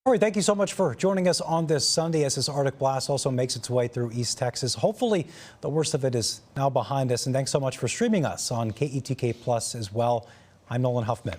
All right, thank you so much for joining us on this Sunday as this Arctic blast also makes its way through East Texas. Hopefully, the worst of it is now behind us. And thanks so much for streaming us on KETK Plus as well. I'm Nolan Huffman.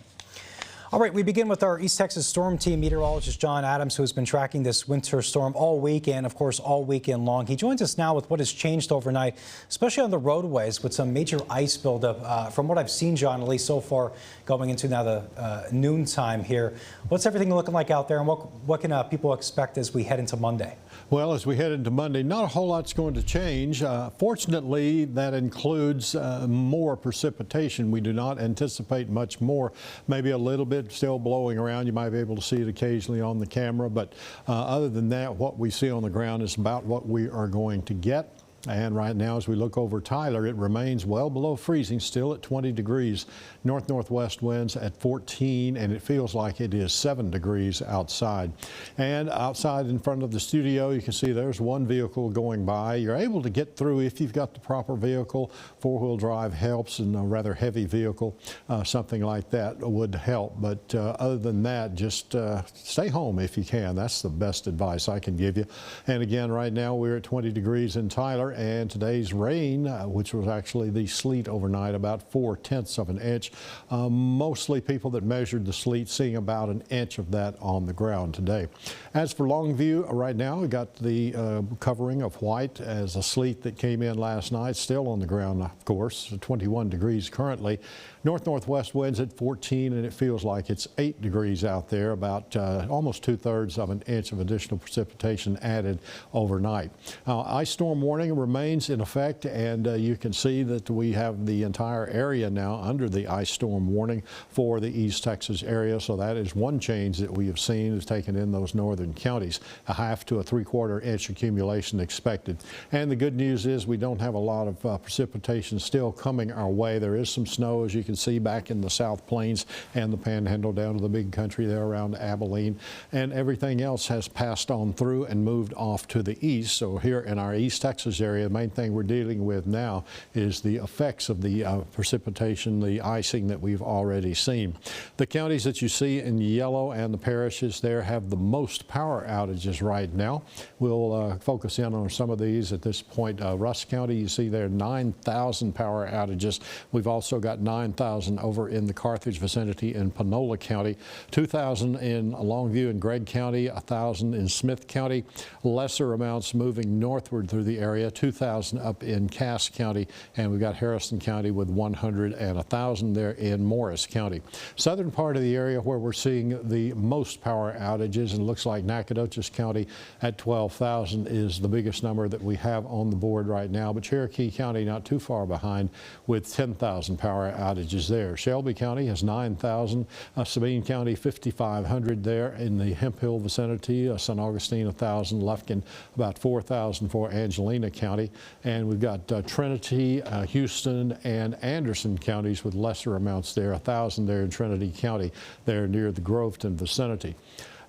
All right, we begin with our East Texas Storm Team meteorologist John Adams, who has been tracking this winter storm all week and, of course, all weekend long. He joins us now with what has changed overnight, especially on the roadways with some major ice buildup. From what I've seen, John, at least so far, going into now the noon time here. What's everything looking like out there, and what can people expect as we head into Monday? Well, as we head into Monday, not a whole lot's going to change. Fortunately, that includes more precipitation. We do not anticipate much more, maybe a little bit still blowing around. You might be able to see it occasionally on the camera, but other than that, what we see on the ground is about what we are going to get. And right now, as we look over Tyler, it remains well below freezing, still at 20 degrees. North-northwest winds at 14, and it feels like it is 7 degrees outside. And outside in front of the studio, you can see there's one vehicle going by. You're able to get through if you've got the proper vehicle. Four-wheel drive helps, and a rather heavy vehicle, something like that would help. But other than that, just stay home if you can. That's the best advice I can give you. And again, right now, we're at 20 degrees in Tyler. And today's rain, which was actually the sleet overnight, about 4/10 of an inch. Mostly people that measured the sleet seeing about an inch of that on the ground today. As for Longview, right now we got the covering of white as a sleet that came in last night, still on the ground, of course, 21 degrees currently. North-northwest winds at 14, and it feels like it's 8 degrees out there, about almost 2/3 of an inch of additional precipitation added overnight. Ice storm warning remains in effect, and you can see that we have the entire area now under the ice storm warning for the East Texas area. So that is one change that we have seen is taken in those northern counties. A 1/2 to a 3/4 inch accumulation expected. And the good news is we don't have a lot of precipitation still coming our way. There is some snow, as you can see, back in the South Plains and the Panhandle down to the big country there around Abilene. And everything else has passed on through and moved off to the east. So here in our East Texas area, the main thing we're dealing with now is the effects of the precipitation, the icing that we've already seen. The counties that you see in yellow and the parishes there have the most power outages right now. We'll focus in on some of these at this point. Rusk County, you see there 9,000 power outages. We've also got 9,000 over in the Carthage vicinity in Panola County, 2,000 in Longview and Gregg County, 1,000 in Smith County. Lesser amounts moving northward through the area, 2,000 up in Cass County, and we've got Harrison County with 100 and 1,000 there in Morris County. Southern part of the area where we're seeing the most power outages, and it looks like Nacogdoches County at 12,000 is the biggest number that we have on the board right now, but Cherokee County not too far behind with 10,000 power outages there. Shelby County has 9,000, Sabine County 5,500 there in the Hemphill vicinity, St. Augustine 1,000, Lufkin about 4,000 for Angelina County, and we've got Trinity, Houston, and Anderson counties with lesser amounts there, 1,000 there in Trinity County, there near the Groveton vicinity.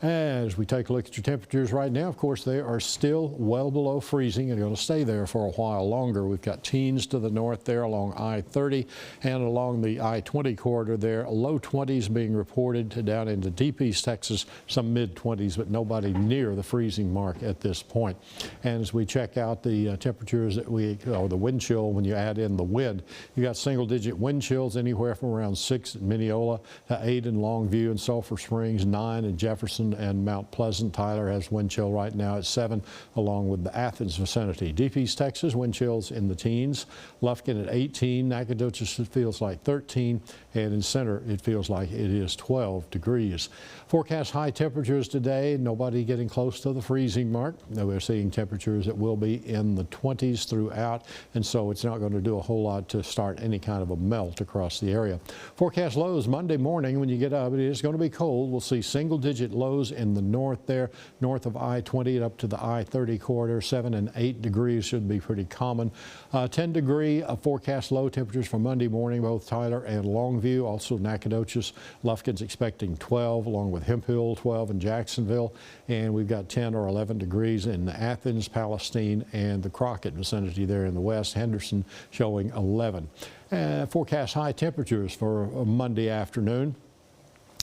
As we take a look at your temperatures right now, of course, they are still well below freezing and going to stay there for a while longer. We've got teens to the north there along I-30 and along the I-20 corridor there. Low 20s being reported down into deep East Texas, some mid-20s, but nobody near the freezing mark at this point. And as we check out the temperatures that or the wind chill, when you add in the wind, you got single-digit wind chills anywhere from around 6 at Mineola to 8 in Longview and Sulphur Springs, 9 in Jefferson and Mount Pleasant. Tyler has wind chill right now at 7, along with the Athens vicinity. Deep East Texas, wind chills in the teens. Lufkin at 18, Nacogdoches it feels like 13, and in Center it feels like it is 12 degrees. Forecast high temperatures today, nobody getting close to the freezing mark. We're seeing temperatures that will be in the 20s throughout, and so it's not going to do a whole lot to start any kind of a melt across the area. Forecast lows Monday morning when you get up, it is going to be cold. We'll see single-digit lows in the north there, north of I-20 and up to the I-30 corridor. 7 and 8 degrees should be pretty common. 10-degree forecast low temperatures for Monday morning, both Tyler and Longview. Also Nacogdoches, Lufkin's expecting 12, along with Hemphill, 12 in Jacksonville. And we've got 10 or 11 degrees in Athens, Palestine, and the Crockett vicinity there in the west. Henderson showing 11. Forecast high temperatures for Monday afternoon.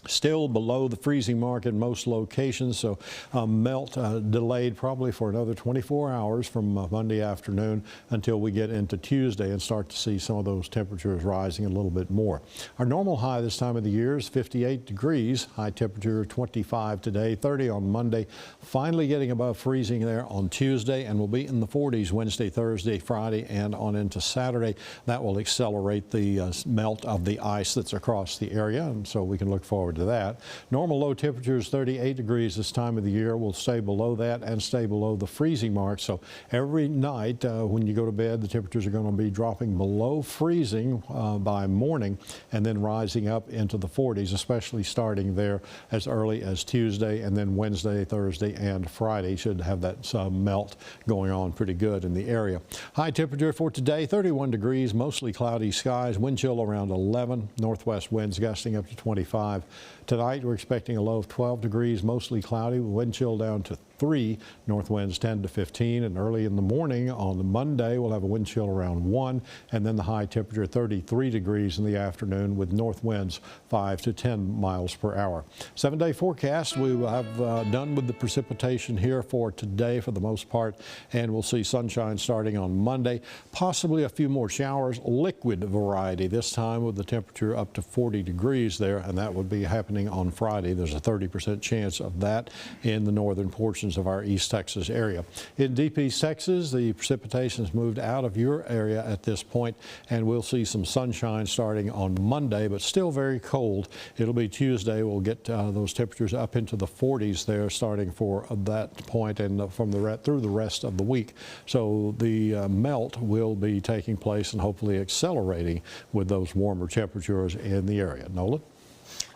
Still below the freezing mark in most locations, so melt delayed probably for another 24 hours from Monday afternoon until we get into Tuesday and start to see some of those temperatures rising a little bit more. Our normal high this time of the year is 58 degrees, high temperature 25 today, 30 on Monday, finally getting above freezing there on Tuesday, and we'll be in the 40s Wednesday, Thursday, Friday, and on into Saturday. That will accelerate the melt of the ice that's across the area, and so we can look forward to that. Normal low temperature is 38 degrees this time of the year. We'll stay below that and stay below the freezing mark. So every night when you go to bed, the temperatures are going to be dropping below freezing by morning and then rising up into the 40s, especially starting there as early as Tuesday, and then Wednesday, Thursday, and Friday should have that melt going on pretty good in the area. High temperature for today, 31 degrees, mostly cloudy skies, wind chill around 11, northwest winds gusting up to 25. Tonight, we're expecting a low of 12 degrees, mostly cloudy, wind chill down to 3, north winds 10 to 15, and early in the morning on the Monday, we'll have a wind chill around 1, and then the high temperature 33 degrees in the afternoon with north winds 5 to 10 miles per hour. 7-day forecast, we will have done with the precipitation here for today for the most part, and we'll see sunshine starting on Monday, possibly a few more showers, liquid variety this time with the temperature up to 40 degrees there, and that would be happening on Friday. There's a 30% chance of that in the northern portions of our East Texas area. In deep East Texas, the precipitation has moved out of your area at this point, and we'll see some sunshine starting on Monday, but still very cold. It'll be Tuesday. We'll get those temperatures up into the 40s there starting for that point and from through the rest of the week. So the melt will be taking place and hopefully accelerating with those warmer temperatures in the area. Nolan?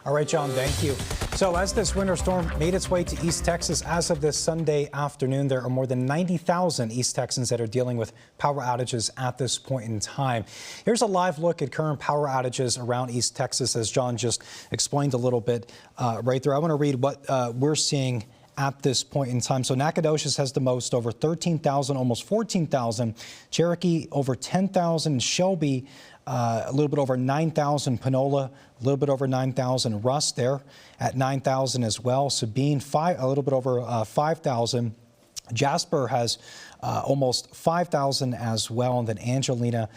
All right, John, thank you. So as this winter storm made its way to East Texas as of this Sunday afternoon, there are more than 90,000 East Texans that are dealing with power outages at this point in time. Here's a live look at current power outages around East Texas, as John just explained a little bit right there. I want to read what we're seeing at this point in time. So Nacogdoches has the most, over 13,000, almost 14,000. Cherokee over 10,000. Shelby a little bit over 9,000. Panola a little bit over 9,000. Russ there at 9,000 as well. Sabine a little bit over 5,000. Jasper has almost 5,000 as well, and then Angelina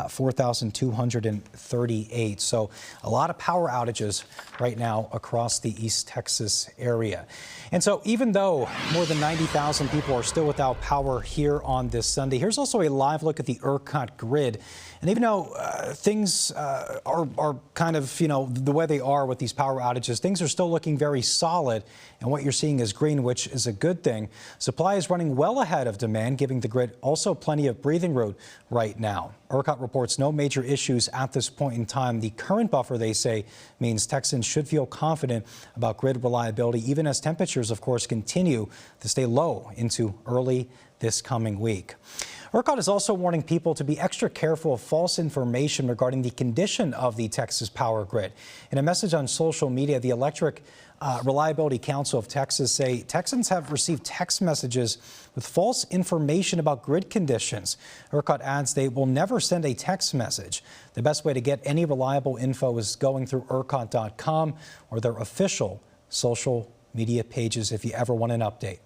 4,238. So a lot of power outages right now across the East Texas area. And so even though more than 90,000 people are still without power here on this Sunday, here's also a live look at the ERCOT grid. And even though things are kind of, the way they are with these power outages, things are still looking very solid. And what you're seeing is green, which is a good thing. Supply is running well ahead of demand, giving the grid also plenty of breathing room right now. ERCOT reports no major issues at this point in time. The current buffer, they say, means Texans should feel confident about grid reliability, even as temperatures, of course, continue to stay low into early this coming week. ERCOT is also warning people to be extra careful of false information regarding the condition of the Texas power grid. In a message on social media, the Electric Reliability Council of Texas say Texans have received text messages with false information about grid conditions. ERCOT adds they will never send a text message. The best way to get any reliable info is going through ERCOT.com or their official social media pages if you ever want an update.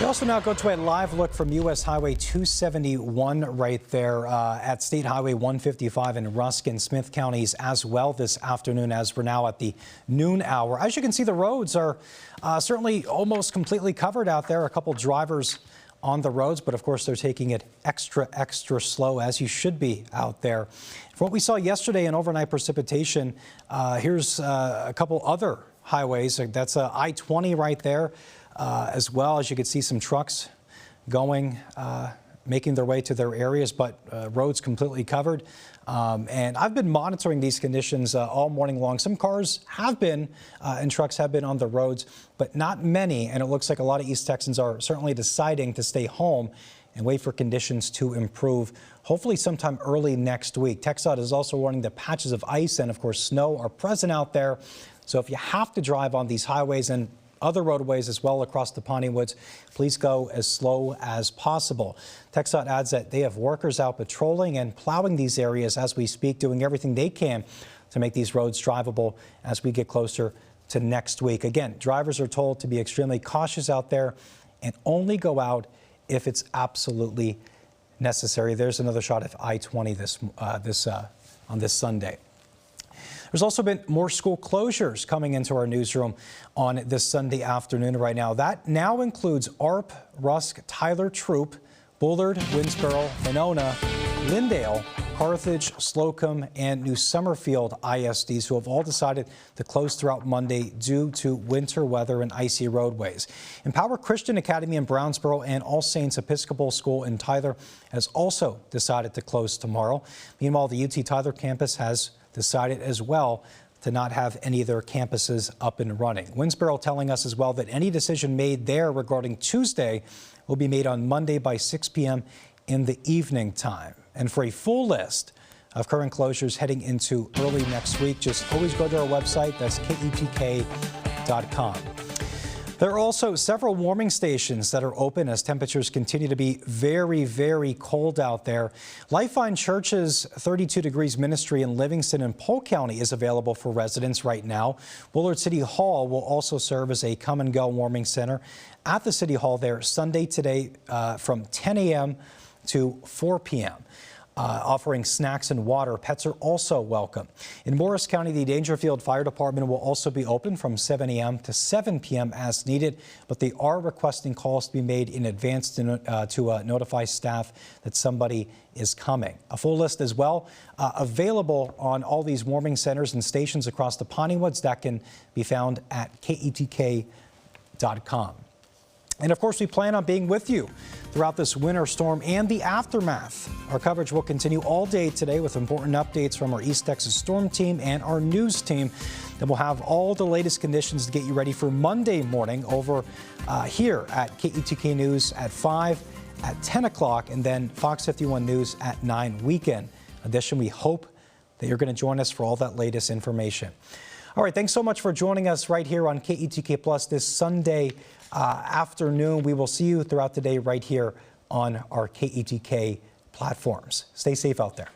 We also now go to a live look from U.S. Highway 271 right there at State Highway 155 in Rusk and Smith counties as well this afternoon, as we're now at the noon hour. As you can see, the roads are certainly almost completely covered out there. A couple drivers on the roads, but of course they're taking it extra slow, as you should be out there. From what we saw yesterday in overnight precipitation, here's a couple other highways. That's I-20 right there. As well, as you can see, some trucks going, making their way to their areas, but roads completely covered. And I've been monitoring these conditions all morning long. Some cars have been and trucks have been on the roads, but not many. And it looks like a lot of East Texans are certainly deciding to stay home and wait for conditions to improve, hopefully sometime early next week. TxDOT is also warning that patches of ice and, of course, snow are present out there. So if you have to drive on these highways and other roadways as well across the Piney Woods, please go as slow as possible. TxDOT adds that they have workers out patrolling and plowing these areas as we speak, doing everything they can to make these roads drivable as we get closer to next week. Again, drivers are told to be extremely cautious out there and only go out if it's absolutely necessary. There's another shot of I-20 on this Sunday. There's also been more school closures coming into our newsroom on this Sunday afternoon right now. That now includes ARP, Rusk, Tyler, Troop, Bullard, Winnsboro, Monona, Lindale, Carthage, Slocum, and New Summerfield ISDs, who have all decided to close throughout Monday due to winter weather and icy roadways. Empower Christian Academy in Brownsboro and All Saints Episcopal School in Tyler has also decided to close tomorrow. Meanwhile, the UT Tyler campus has decided as well to not have any of their campuses up and running. Winnsboro telling us as well that any decision made there regarding Tuesday will be made on Monday by 6 p.m. in the evening time. And for a full list of current closures heading into early next week, just always go to our website. That's KETK.com. There are also several warming stations that are open as temperatures continue to be very, very cold out there. Lifeline Church's 32 Degrees Ministry in Livingston and Polk County is available for residents right now. Willard City Hall will also serve as a come-and-go warming center at the City Hall there Sunday today from 10 a.m. to 4 p.m. Offering snacks and water. Pets are also welcome. In Morris County, the Dangerfield Fire Department will also be open from 7 a.m. to 7 p.m. as needed, but they are requesting calls to be made in advance to notify staff that somebody is coming. A full list as well available on all these warming centers and stations across the Piney Woods that can be found at KETK.com. And of course, we plan on being with you throughout this winter storm and the aftermath. Our coverage will continue all day today with important updates from our East Texas storm team and our news team. Then we'll have all the latest conditions to get you ready for Monday morning over here at KETK News at 5, at 10 o'clock, and then Fox 51 News at 9 weekend edition. We hope that you're going to join us for all that latest information. All right, thanks so much for joining us right here on KETK Plus this Sunday afternoon. We will see you throughout the day right here on our KETK platforms. Stay safe out there.